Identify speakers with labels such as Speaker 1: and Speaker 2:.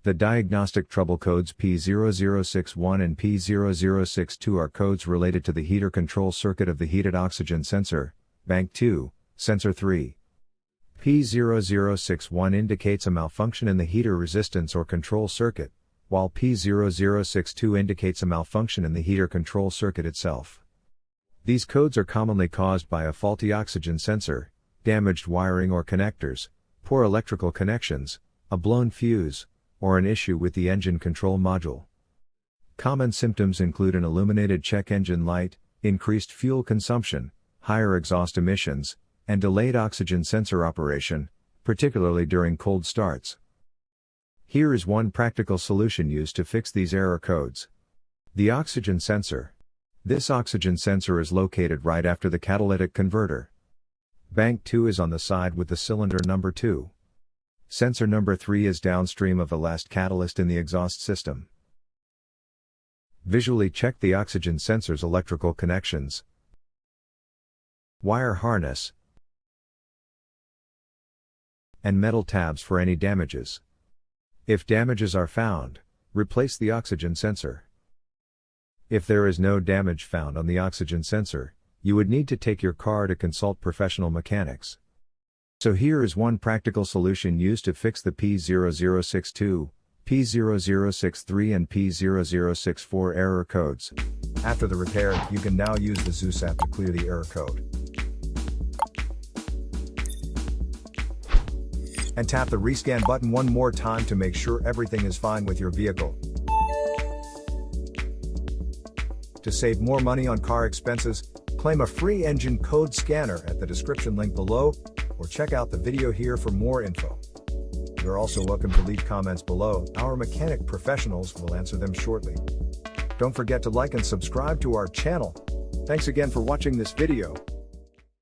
Speaker 1: The diagnostic trouble codes P0061 and P0062 are codes related to the heater control circuit of the heated oxygen sensor, Bank 2, Sensor 3. P0061 indicates a malfunction in the heater resistance or control circuit, while P0062 indicates a malfunction in the heater control circuit itself. These codes are commonly caused by a faulty oxygen sensor, damaged wiring or connectors, poor electrical connections, a blown fuse, or an issue with the engine control module. Common symptoms include an illuminated check engine light, increased fuel consumption, higher exhaust emissions, and delayed oxygen sensor operation, particularly during cold starts. Here is one practical solution used to fix these error codes. The oxygen sensor. This oxygen sensor is located right after the catalytic converter. Bank 2 is on the side with the cylinder number 2. Sensor number 3 is downstream of the last catalyst in the exhaust system. Visually check the oxygen sensor's electrical connections, wire harness, and metal tabs for any damages. If damages are found, replace the oxygen sensor. If there is no damage found on the oxygen sensor, you would need to take your car to consult professional mechanics. So here is one practical solution used to fix the P0062, P0063 and P0064 error codes. After the repair, you can now use the ZOOS app to clear the error code. And tap the rescan button one more time to make sure everything is fine with your vehicle. To save more money on car expenses, claim a free engine code scanner at the description link below, or check out the video here for more info. You're also welcome to leave comments below. Our mechanic professionals will answer them shortly. Don't forget to like and subscribe to our channel. Thanks again for watching this video.